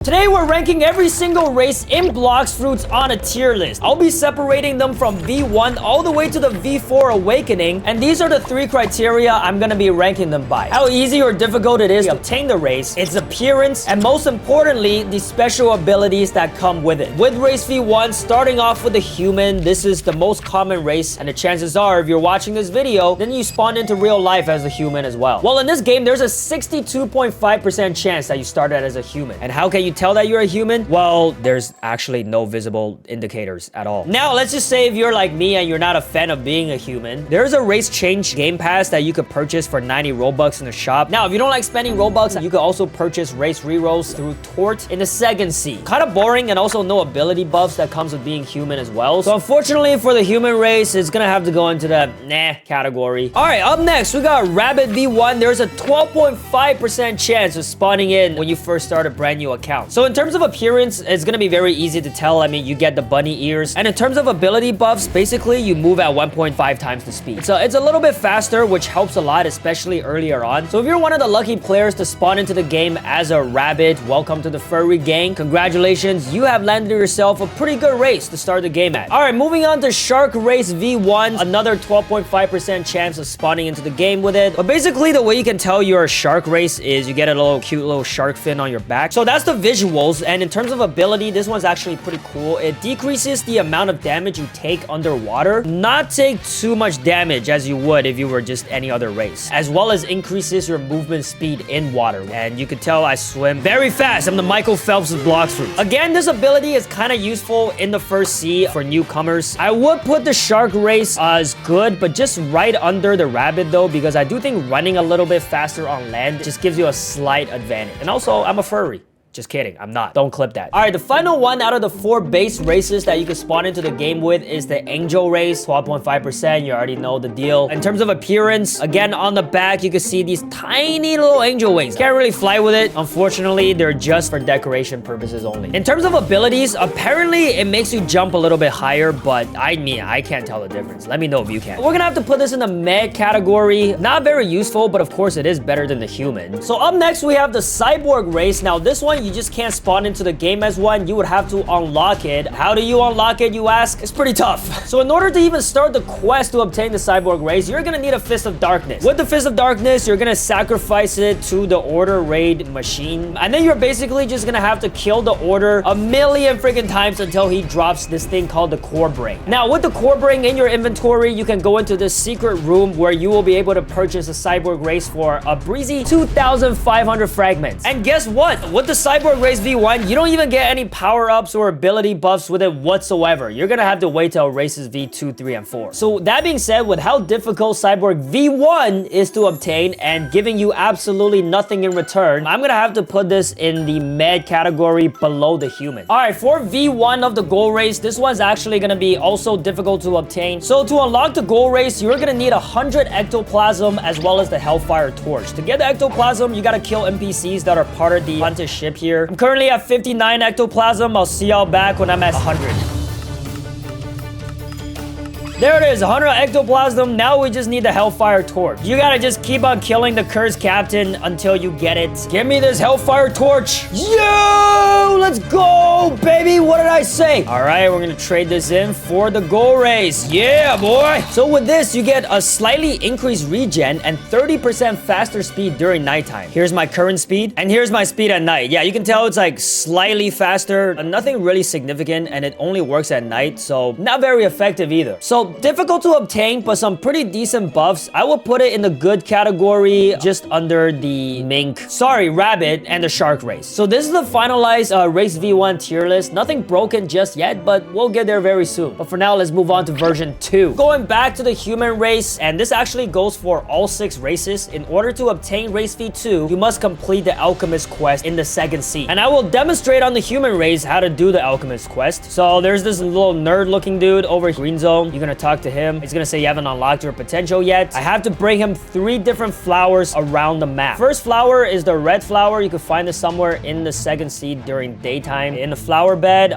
Today we're ranking every single race in Blox Fruits on a tier list. I'll be separating them from V1 all the way to the V4 Awakening, and these are the 3 criteria I'm gonna be ranking them by. How easy or difficult it is to obtain the race, its appearance, and most importantly, the special abilities that come with it. With race V1, starting off with a human, this is the most common race, and the chances are, if you're watching this video, then you spawn into real life as a human as well. Well, in this game, there's a 62.5% chance that you started as a human. And how can you tell that you're a human? Well, there's actually no visible indicators at all. Now, let's just say if you're like me and you're not a fan of being a human, there's a race change game pass that you could purchase for 90 Robux in the shop. Now, if you don't like spending Robux, you could also purchase race rerolls through Tort in the second seat. Kind of boring, and also no ability buffs that comes with being human as well. So unfortunately for the human race, it's gonna have to go into the nah category. All right, up next, we got Rabbit V1. There's a 12.5% chance of spawning in when you first start a brand new account. So in terms of appearance, it's gonna be very easy to tell. I mean, you get the bunny ears. And in terms of ability buffs, basically you move at 1.5 times the speed. So it's a little bit faster, which helps a lot, especially earlier on. So if you're one of the lucky players to spawn into the game as a rabbit, welcome to the furry gang. Congratulations, you have landed yourself a pretty good race to start the game at. All right, moving on to Shark Race V1, another 12.5% chance of spawning into the game with it. But basically, the way you can tell you're a shark race is you get a little cute little shark fin on your back. So that's the visuals. And in terms of ability, this one's actually pretty cool. It decreases the amount of damage you take underwater. Not take too much damage as you would if you were just any other race. As well as increases your movement speed in water. And you can tell I swim very fast. I'm the Michael Phelps of Blox Fruits. Again, this ability is kind of useful in the first sea for newcomers. I would put the shark race as good, but just right under the rabbit though, because I do think running a little bit faster on land just gives you a slight advantage. And also, I'm a furry. Just kidding, I'm not. Don't clip that. All right, the final one out of the 4 base races that you can spawn into the game with is the Angel race, 12.5%. You already know the deal. In terms of appearance, again, on the back, you can see these tiny little angel wings. Can't really fly with it. Unfortunately, they're just for decoration purposes only. In terms of abilities, apparently it makes you jump a little bit higher, but I can't tell the difference. Let me know if you can. We're gonna have to put this in the med category. Not very useful, but of course it is better than the human. So up next, we have the Cyborg race. Now this one, you just can't spawn into the game as one. You would have to unlock it. How do you unlock it, you ask? It's pretty tough. So in order to even start the quest to obtain the Cyborg race, you're gonna need a Fist of Darkness. With the Fist of Darkness, you're gonna sacrifice it to the Order Raid machine. And then you're basically just gonna have to kill the Order a million freaking times until he drops this thing called the Core Brain. Now, with the Core Brain in your inventory, you can go into this secret room where you will be able to purchase a Cyborg race for a breezy 2,500 fragments. And guess what? With the Cyborg race V1, you don't even get any power-ups or ability buffs with it whatsoever. You're gonna have to wait till races V2, 3, and 4. So that being said, with how difficult Cyborg V1 is to obtain and giving you absolutely nothing in return, I'm gonna have to put this in the med category below the human. All right, for V1 of the goal race, this one's actually gonna be also difficult to obtain. So to unlock the goal race, you're gonna need 100 ectoplasm as well as the Hellfire Torch. To get the ectoplasm, you gotta kill NPCs that are part of the Hunter ship here. I'm currently at 59 ectoplasm. I'll see y'all back when I'm at 100. There it is, 100 ectoplasm. Now we just need the Hellfire Torch. You gotta just keep on killing the cursed captain until you get it. Give me this Hellfire Torch. Yo, let's go, baby. What did I say? All right, we're gonna trade this in for the goal race. Yeah, boy. So with this, you get a slightly increased regen and 30% faster speed during nighttime. Here's my current speed, and here's my speed at night. Yeah, you can tell it's like slightly faster, nothing really significant, and it only works at night, so not very effective either. So difficult to obtain, but some pretty decent buffs. I would put it in the good category, just under the rabbit and the shark race. So this is the finalized race V1 tier list. Nothing broken just yet, but we'll get there very soon. But for now, let's move on to version 2. Going back to the human race, and this actually goes for all 6 races. In order to obtain race V2, you must complete the alchemist quest in the second seat. And I will demonstrate on the human race how to do the alchemist quest. So there's this little nerd looking dude over green zone. You're gonna talk to him. He's gonna say you haven't unlocked your potential yet. I have to bring him 3 different flowers around the map. First flower is the red flower. You can find this somewhere in the second seed during daytime. In the flower bed,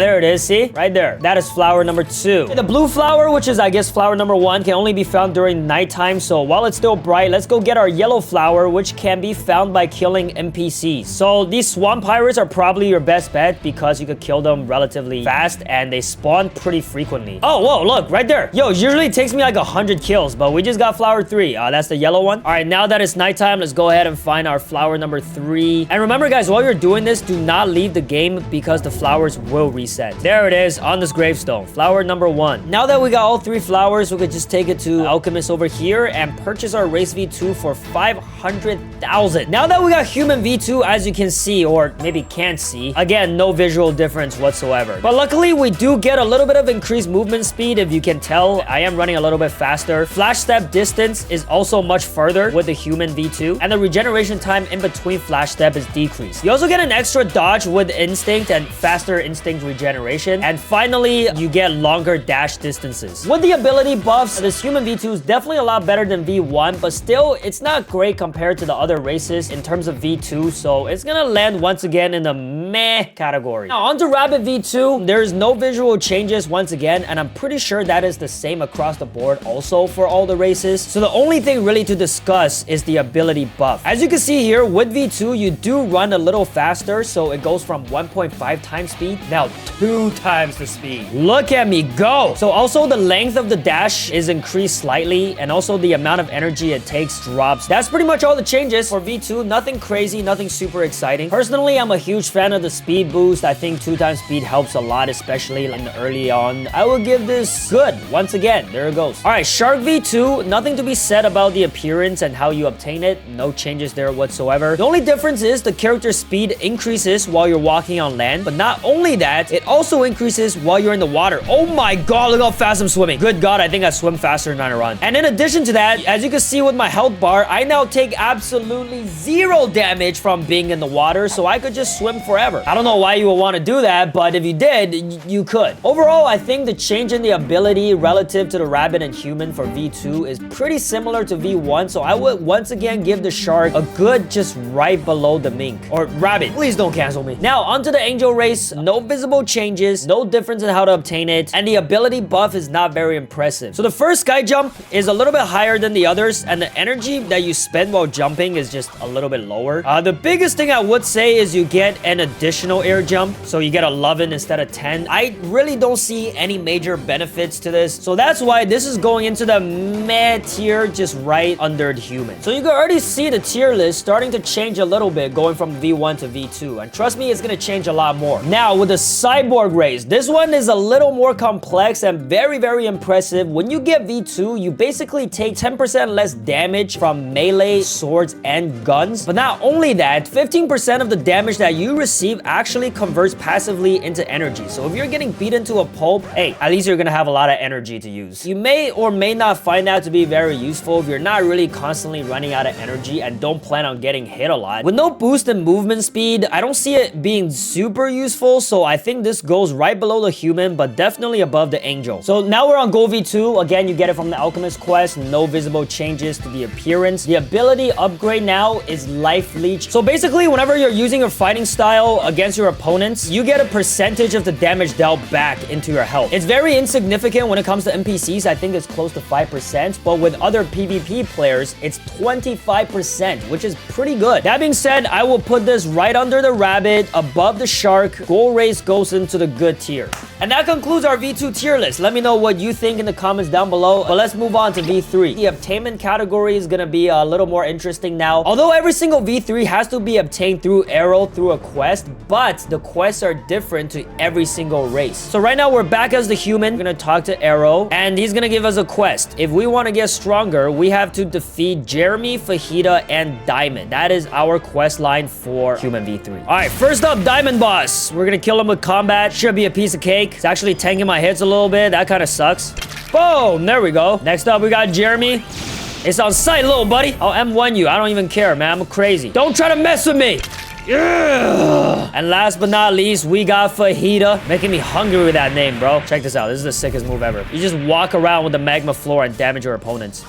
there it is, see? Right there. That is flower number 2. The blue flower, which is, I guess, flower number 1, can only be found during nighttime. So while it's still bright, let's go get our yellow flower, which can be found by killing NPCs. So these swamp pirates are probably your best bet because you could kill them relatively fast and they spawn pretty frequently. Oh, whoa, look, right there. Yo, usually it takes me like 100 kills, but we just got flower 3. That's the yellow one. All right, now that it's nighttime, let's go ahead and find our flower number 3. And remember, guys, while you're doing this, do not leave the game because the flowers will reset. There it is on this gravestone. Flower number 1. Now that we got all 3 flowers, we could just take it to Alchemist over here and purchase our race V2 for 500,000. Now that we got human V2, as you can see, or maybe can't see, again, no visual difference whatsoever. But luckily, we do get a little bit of increased movement speed. If you can tell, I am running a little bit faster. Flash step distance is also much further with the human V2, and the regeneration time in between flash step is decreased. You also get an extra dodge with instinct and faster instinct regeneration, and finally, you get longer dash distances. With the ability buffs, this human V2 is definitely a lot better than V1, but still, it's not great compared to the other races in terms of V2, so it's gonna land once again in the meh category. Now, onto Rabbit V2, there's no visual changes once again, and I'm pretty sure that is the same across the board also for all the races. So the only thing really to discuss is the ability buff. As you can see here, with V2, you do run a little faster, so it goes from 1.5 times speed, now 2 times the speed. Look at me go! So also the length of the dash is increased slightly, and also the amount of energy it takes drops. That's pretty much all the changes for V2. Nothing crazy, nothing super exciting. Personally, I'm a huge fan of the speed boost. I think 2 times speed helps a lot, especially in the early on. I will give this good. Once again, there it goes. All right, Shark V2, nothing to be said about the appearance and how you obtain it. No changes there whatsoever. The only difference is the character speed increases while you're walking on land, but not only that, it also increases while you're in the water. Oh my god, look how fast I'm swimming. Good god, I think I swim faster than I run. And in addition to that, as you can see with my health bar, I now take absolutely 0 damage from being in the water, so I could just swim forever. I don't know why you would want to do that, but if you did, you could. Overall, I think the change in the ability relative to the rabbit and human for V2 is pretty similar to V1, so I would once again give the shark a good just right below the mink. Or rabbit, please don't cancel me. Now, onto the angel race. No visible changes, no difference in how to obtain it, and the ability buff is not very impressive. So the first sky jump is a little bit higher than the others, and the energy that you spend while jumping is just a little bit lower. The biggest thing I would say is you get an additional air jump, so you get 11 instead of 10. I really don't see any major benefits to this, so that's why this is going into the meh tier, just right under the human. So you can already see the tier list starting to change a little bit, going from V1 to V2, and trust me, it's gonna change a lot more. Now, with the cyborg race, this one is a little more complex and very, very impressive. When you get V2, you basically take 10% less damage from melee, swords, and guns. But not only that, 15% of the damage that you receive actually converts passively into energy. So if you're getting beaten to a pulp, hey, at least you're gonna have a lot of energy to use. You may or may not find that to be very useful if you're not really constantly running out of energy and don't plan on getting hit a lot. With no boost in movement speed, I don't see it being super useful, so I think this goes right below the human, but definitely above the angel. So now we're on Gold V2. Again, you get it from the Alchemist quest. No visible changes to the appearance. The ability upgrade now is Life Leech. So basically, whenever you're using your fighting style against your opponents, you get a percentage of the damage dealt back into your health. It's very insignificant when it comes to NPCs. I think it's close to 5%, but with other PvP players, it's 25%, which is pretty good. That being said, I will put this right under the rabbit, above the shark. Gold race goes into the good tier. And that concludes our V2 tier list. Let me know what you think in the comments down below. But let's move on to V3. The obtainment category is gonna be a little more interesting now. Although every single V3 has to be obtained through arrow, through a quest, but the quests are different to every single race. So right now we're back as the human. We're gonna talk to Arrow, and he's gonna give us a quest. If we want to get stronger, we have to defeat Jeremy, Fajita, and Diamond. That is our quest line for human V3. All right, first up, Diamond Boss. We're gonna kill him with combat. Should be a piece of cake. It's actually tanking my hits a little bit. That kind of sucks. Boom, there we go. Next up, we got Jeremy. It's on sight, little buddy. I'll MeEnyu. I don't even care, man. I'm crazy. Don't try to mess with me. Yeah. And last but not least, we got Fajita. Making me hungry with that name, bro. Check this out. This is the sickest move ever. You just walk around with the magma floor and damage your opponents.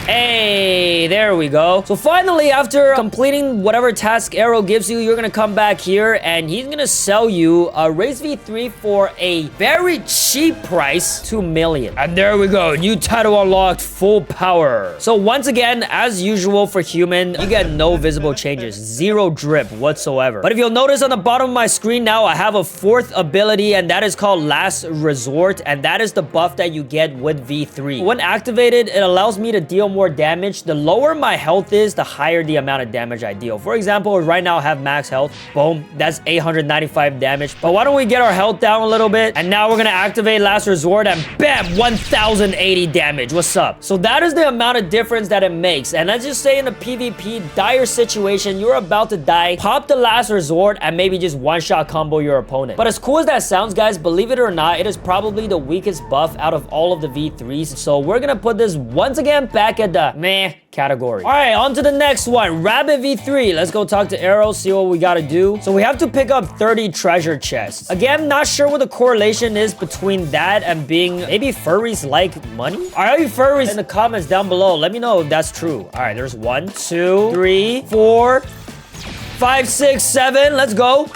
Hey, there we go. So finally, after completing whatever task Arrow gives you, you're gonna come back here and he's gonna sell you a Race V3 for a very cheap price, 2 million. And there we go, new title unlocked, full power. So once again, as usual for human, you get no visible changes, 0 drip whatsoever. But if you'll notice on the bottom of my screen now, I have a 4th ability, and that is called Last Resort, and that is the buff that you get with V3. When activated, it allows me to deal more damage. The lower my health is, the higher the amount of damage I deal. For example, right now I have max health. Boom, that's 895 damage. But why don't we get our health down a little bit? And now we're gonna activate Last Resort and bam, 1080 damage. What's up? So that is the amount of difference that it makes. And let's just say in a PvP dire situation, you're about to die, pop the Last Resort and maybe just one-shot combo your opponent. But as cool as that sounds, guys, believe it or not, it is probably the weakest buff out of all of the V3s. So we're gonna put this once again back at the meh category. All right, on to the next one, Rabbit V3. Let's go talk to Arrow, see what we gotta do. So we have to pick up 30 treasure chests. Again, not sure what the correlation is between that and being maybe furries like money. Are you furries in the comments down below? Let me know if that's true. All right, there's 1, 2, 3, 4, 5, 6, 7. Let's go.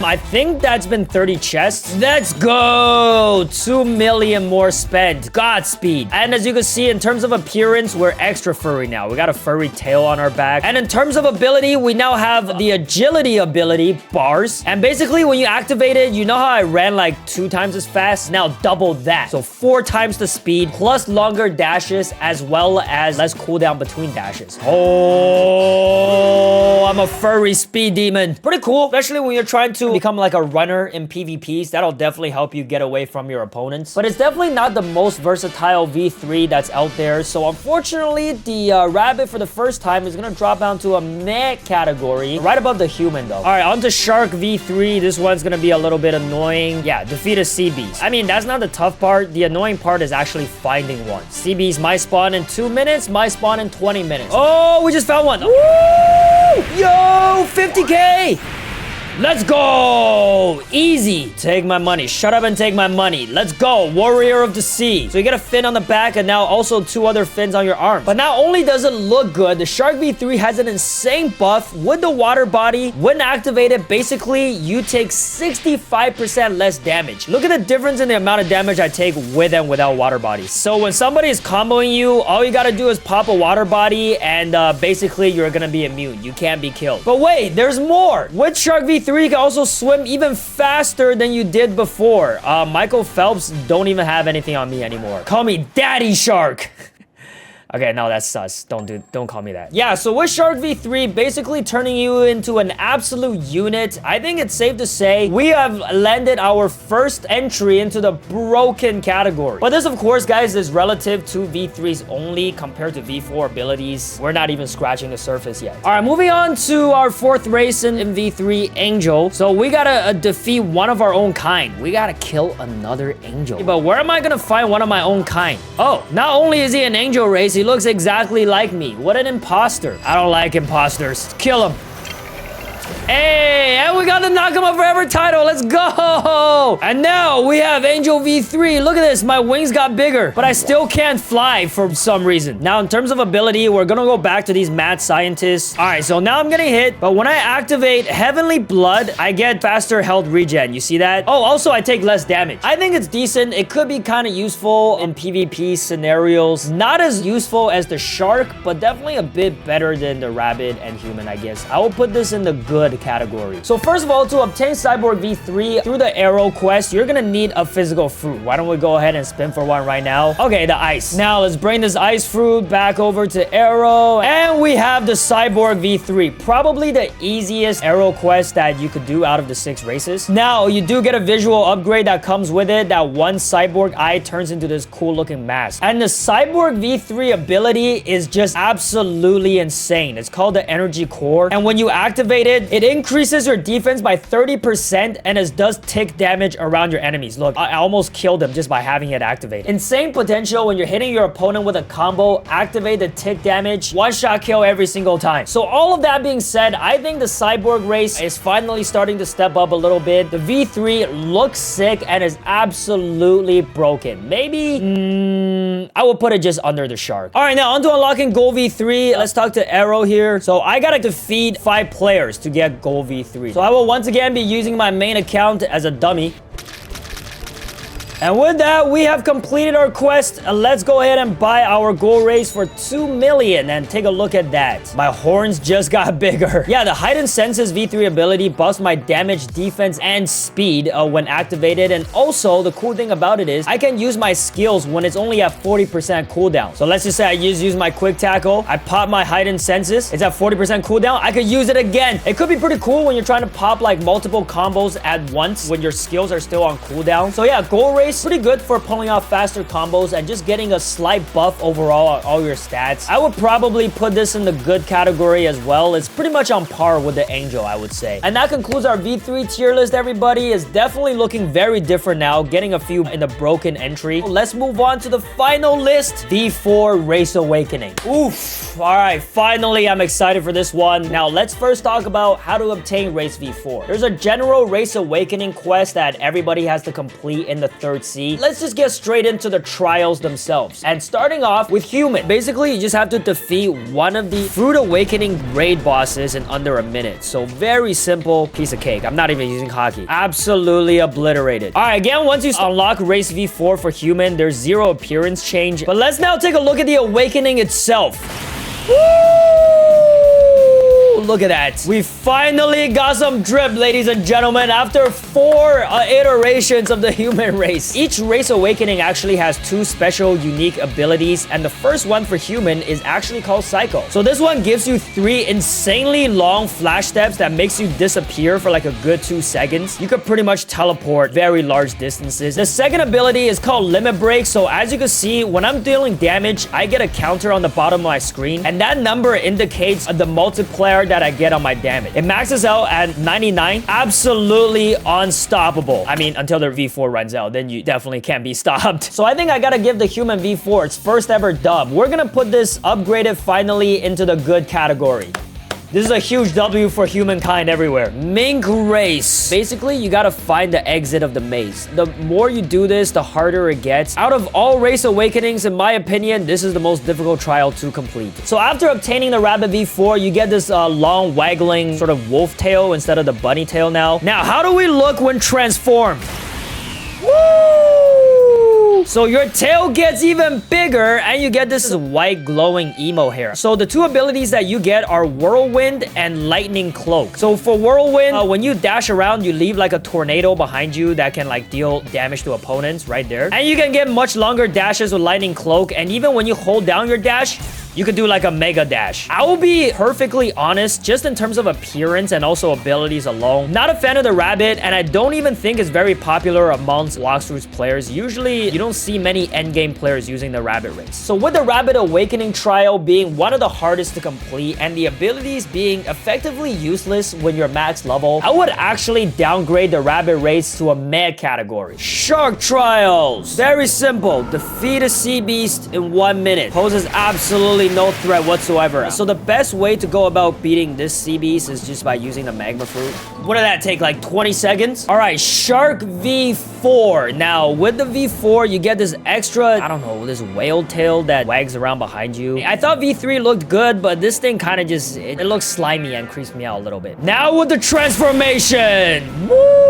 I think that's been 30 chests. Let's go. 2 million more spent. Godspeed. And as you can see, in terms of appearance, we're extra furry now. We got a furry tail on our back. And in terms of ability, we now have the agility ability, bars. And basically, when you activate it, you know how I ran like 2 times as fast? Now double that. So 4 times the speed, plus longer dashes, as well as less cooldown between dashes. Oh, I'm a furry speed demon. Pretty cool, especially when you're trying to become like a runner in PvPs. That'll definitely help you get away from your opponents. But it's definitely not the most versatile V3 that's out there. So unfortunately, the rabbit for the first time is gonna drop down to a meh category, right above the human though. All right, on to Shark V3. This one's gonna be a little bit annoying. Yeah, defeat a sea beast. I mean, that's not the tough part. The annoying part is actually finding one. Sea beast might spawn in 2 minutes, might spawn in 20 minutes. Oh, we just found one. Woo! Yo, 50K. Let's go! Easy. Take my money. Shut up and take my money. Let's go. Warrior of the Sea. So you get a fin on the back and now also 2 other fins on your arm. But not only does it look good, the Shark V3 has an insane buff with the water body. When activated, basically, you take 65% less damage. Look at the difference in the amount of damage I take with and without water body. So when somebody is comboing you, all you gotta do is pop a water body and basically you're gonna be immune. You can't be killed. But wait, there's more. With Shark V3, you can also swim even faster than you did before. Michael Phelps don't even have anything on me anymore. Call me Daddy Shark. Okay, no, that's sus. Don't call me that. Yeah, so with Shark V3 basically turning you into an absolute unit, I think it's safe to say we have landed our first entry into the broken category. But this, of course, guys, is relative to V3s only compared to V4 abilities. We're not even scratching the surface yet. All right, moving on to our 4th race in V3, Angel. So we gotta defeat one of our own kind. We gotta kill another angel. But where am I gonna find one of my own kind? Oh, not only is he an angel race, he looks exactly like me. What an imposter. I don't like imposters. Kill him. Hey, and we got the Nakama Forever title. Let's go. And now we have Angel V3. Look at this. My wings got bigger, but I still can't fly for some reason. Now, in terms of ability, we're gonna go back to these mad scientists. All right, so now I'm getting hit, but when I activate Heavenly Blood, I get faster health regen. You see that? Oh, also, I take less damage. I think it's decent. It could be kind of useful in PvP scenarios. Not as useful as the shark, but definitely a bit better than the rabbit and human, I guess. I will put this in the good category. So first of all, to obtain Cyborg V3 through the arrow quest, you're gonna need a physical fruit. Why don't we go ahead and spin for one right now? Okay, the ice. Now let's bring this ice fruit back over to arrow, and we have the Cyborg V3. Probably the easiest arrow quest that you could do out of the 6 races. Now, you do get a visual upgrade that comes with it. That one cyborg eye turns into this cool looking mask. And the Cyborg V3 ability is just absolutely insane. It's called the Energy Core. And when you activate it, it increases your defense defense by 30% and it does tick damage around your enemies. Look, I almost killed him just by having it activated. Insane potential when you're hitting your opponent with a combo. Activate the tick damage. One-shot kill every single time. So all of that being said, I think the cyborg race is finally starting to step up a little bit. The V3 looks sick and is absolutely broken. Maybe, I will put it just under the shark. All right, now on to unlocking Gold V3. Let's talk to Arrow here. So I gotta defeat 5 players to get Gold V3. So I will once again be using my main account as a dummy. And with that, we have completed our quest. Let's go ahead and buy our gold race for 2 million and take a look at that. My horns just got bigger. Yeah, the heightened senses V3 ability buffs my damage, defense, and speed when activated. And also, the cool thing about it is I can use my skills when it's only at 40% cooldown. So let's just say I use my quick tackle. I pop my heightened senses. It's at 40% cooldown. I could use it again. It could be pretty cool when you're trying to pop like multiple combos at once when your skills are still on cooldown. So yeah, gold race pretty good for pulling off faster combos and just getting a slight buff overall on all your stats. I would probably put this in the good category as well. It's pretty much on par with the Angel, I would say. And that concludes our V3 tier list, everybody. It's definitely looking very different now, getting a few in the broken entry. Let's move on to the final list, V4 Race Awakening. Oof. All right, finally, I'm excited for this one. Now, let's first talk about how to obtain Race V4. There's a general Race Awakening quest that everybody has to complete in the 3rd sea. Let's just get straight into the trials themselves. And starting off with Human. Basically, you just have to defeat one of the Fruit Awakening raid bosses in under a minute. So very simple piece of cake. I'm not even using hockey. Absolutely obliterated. All right, again, once you unlock Race V4 for Human, there's 0 appearance change. But let's now take a look at the Awakening itself. Woo! Look at that. We finally got some drip, ladies and gentlemen, after 4 iterations of the human race. Each Race Awakening actually has 2 special unique abilities, and the first one for Human is actually called Psycho. So this one gives you 3 insanely long flash steps that makes you disappear for like a good 2 seconds. You could pretty much teleport very large distances. The second ability is called Limit Break. So as you can see, when I'm dealing damage, I get a counter on the bottom of my screen, and that number indicates the multiplier that I get on my damage. It maxes out at 99. Absolutely unstoppable. I mean, until the V4 runs out, then you definitely can't be stopped. So I think I gotta give the Human V4 its first ever dub. We're gonna put this upgraded finally into the good category. This is a huge W for humankind everywhere. Mink race. Basically, you gotta find the exit of the maze. The more you do this, the harder it gets. Out of all Race Awakenings, in my opinion, this is the most difficult trial to complete. So after obtaining the Rabbit V4, you get this long, waggling sort of wolf tail instead of the bunny tail now. Now, how do we look when transformed? Woo! So your tail gets even bigger and you get this white glowing emo hair. So the 2 abilities that you get are Whirlwind and Lightning Cloak. So for Whirlwind, when you dash around, you leave like a tornado behind you that can like deal damage to opponents right there. And you can get much longer dashes with Lightning Cloak. And even when you hold down your dash, you could do like a mega dash. I will be perfectly honest, just in terms of appearance and also abilities alone, not a fan of the rabbit, and I don't even think it's very popular amongst Blox Fruits players. Usually, you don't see many endgame players using the rabbit race. So with the Rabbit Awakening trial being one of the hardest to complete and the abilities being effectively useless when you're max level, I would actually downgrade the rabbit race to a mad category. Shark trials. Very simple. Defeat a sea beast in 1 minute. Poses absolutely no threat whatsoever. So the best way to go about beating this sea beast is just by using the magma fruit. What did that take, like 20 seconds? All right, Shark V4. Now, with the V4, you get this extra, I don't know, this whale tail that wags around behind you. I thought V3 looked good, but this thing kind of just, it looks slimy and creeps me out a little bit. Now with the transformation. Woo!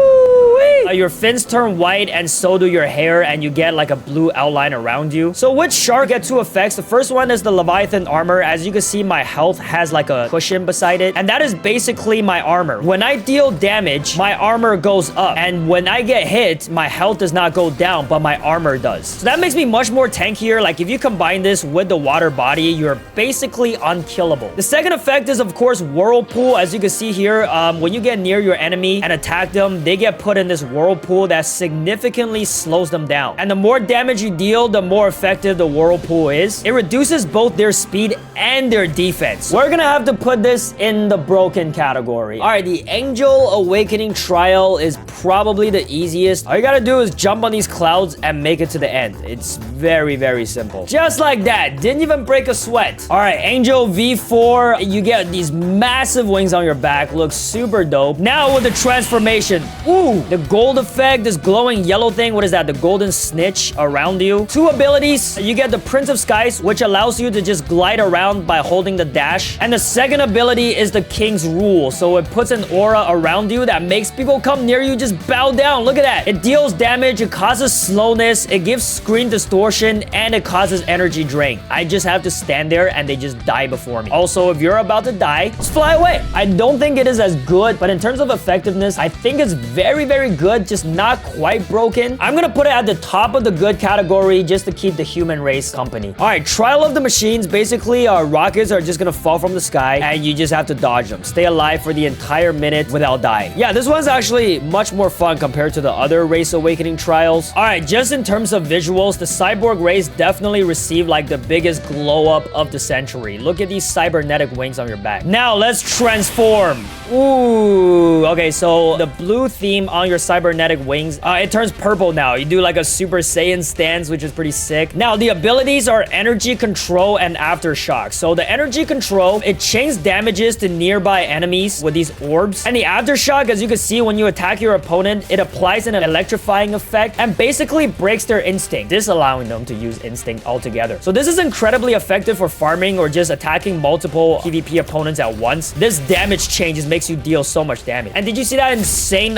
Your fins turn white and so do your hair, and you get like a blue outline around you. So with Shark, get 2 effects. The first one is the Leviathan armor. As you can see, my health has like a cushion beside it, and that is basically my armor. When I deal damage, my armor goes up, and when I get hit, my health does not go down, but my armor does. So that makes me much more tankier. Like if you combine this with the water body, you're basically unkillable. The second effect is of course Whirlpool. As you can see here, when you get near your enemy and attack them, they get put in this whirlpool Whirlpool that significantly slows them down. And the more damage you deal, the more effective the Whirlpool is. It reduces both their speed and their defense. We're gonna have to put this in the broken category. All right, the Angel Awakening trial is probably the easiest. All you gotta do is jump on these clouds and make it to the end. It's very, very simple. Just like that. Didn't even break a sweat. All right, Angel V4. You get these massive wings on your back. Looks super dope. Now with the transformation. Ooh, the gold effect, this glowing yellow thing. What is that? The golden snitch around you. 2 abilities. You get the Prince of Skies, which allows you to just glide around by holding the dash. And the second ability is the King's Rule. So it puts an aura around you that makes people come near you just bow down. Look at that. It deals damage. It causes slowness. It gives screen distortion. And it causes energy drain. I just have to stand there and they just die before me. Also, if you're about to die, just fly away. I don't think it is as good, but in terms of effectiveness, I think it's very, very good, just not quite broken. I'm gonna put it at the top of the good category just to keep the human race company. All right, Trial of the Machines. Basically, rockets are just gonna fall from the sky and you just have to dodge them. Stay alive for the entire minute without dying. Yeah, this one's actually much more fun compared to the other Race Awakening trials. All right, just in terms of visuals, the Cyborg race definitely received like the biggest glow up of the century. Look at these cybernetic wings on your back. Now let's transform. Ooh, okay, so the blue theme on your cybernetic wings, it turns purple now. You do like a Super Saiyan stance, which is pretty sick. Now the abilities are energy control and aftershock. So the energy control, it chains damages to nearby enemies with these orbs. And the aftershock, as you can see, when you attack your opponent, it applies an electrifying effect and basically breaks their instinct, disallowing them to use instinct altogether. So this is incredibly effective for farming or just attacking multiple PvP opponents at once. This damage change just makes you deal so much damage. And did you see that insane,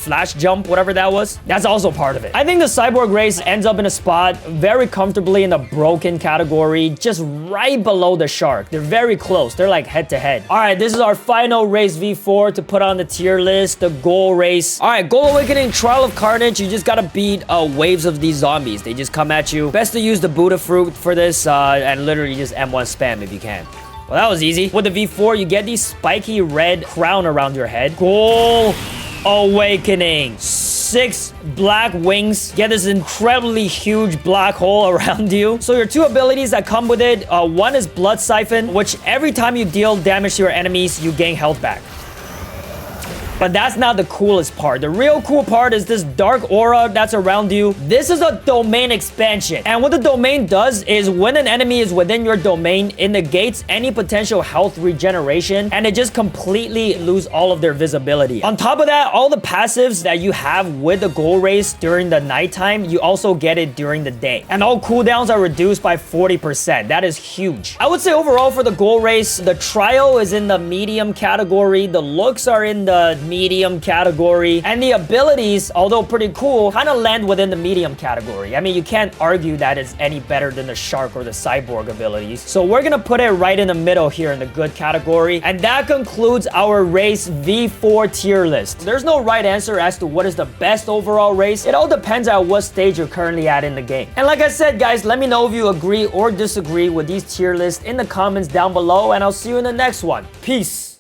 flash jump, whatever that was? That's also part of it. I think the Cyborg race ends up in a spot very comfortably in the broken category, just right below the Shark. They're very close. They're like head to head. All right, this is our final race V4 to put on the tier list, the goal race. All right, Goal Awakening Trial of Carnage. You just gotta beat waves of these zombies. They just come at you. Best to use the Buddha fruit for this and literally just M1 spam if you can. Well, that was easy. With the V4, you get these spiky red crown around your head. Goal Awakening. 6 black wings. Get this incredibly huge black hole around you. So your 2 abilities that come with it, one is Blood Siphon, which every time you deal damage to your enemies, you gain health back. But that's not the coolest part. The real cool part is this dark aura that's around you. This is a domain expansion. And what the domain does is when an enemy is within your domain, it negates any potential health regeneration and it just completely lose all of their visibility. On top of that, all the passives that you have with the goal race during the nighttime, you also get it during the day. And all cooldowns are reduced by 40%. That is huge. I would say overall for the goal race, the trial is in the medium category. The looks are in the medium category, and the abilities, although pretty cool, kind of land within the medium category. I mean, you can't argue that it's any better than the Shark or the Cyborg abilities. So we're gonna put it right in the middle here in the good category, and that concludes our race V4 tier list. There's no right answer as to what is the best overall race. It all depends on what stage you're currently at in the game. And like I said, guys, let me know if you agree or disagree with these tier lists in the comments down below, and I'll see you in the next one. Peace.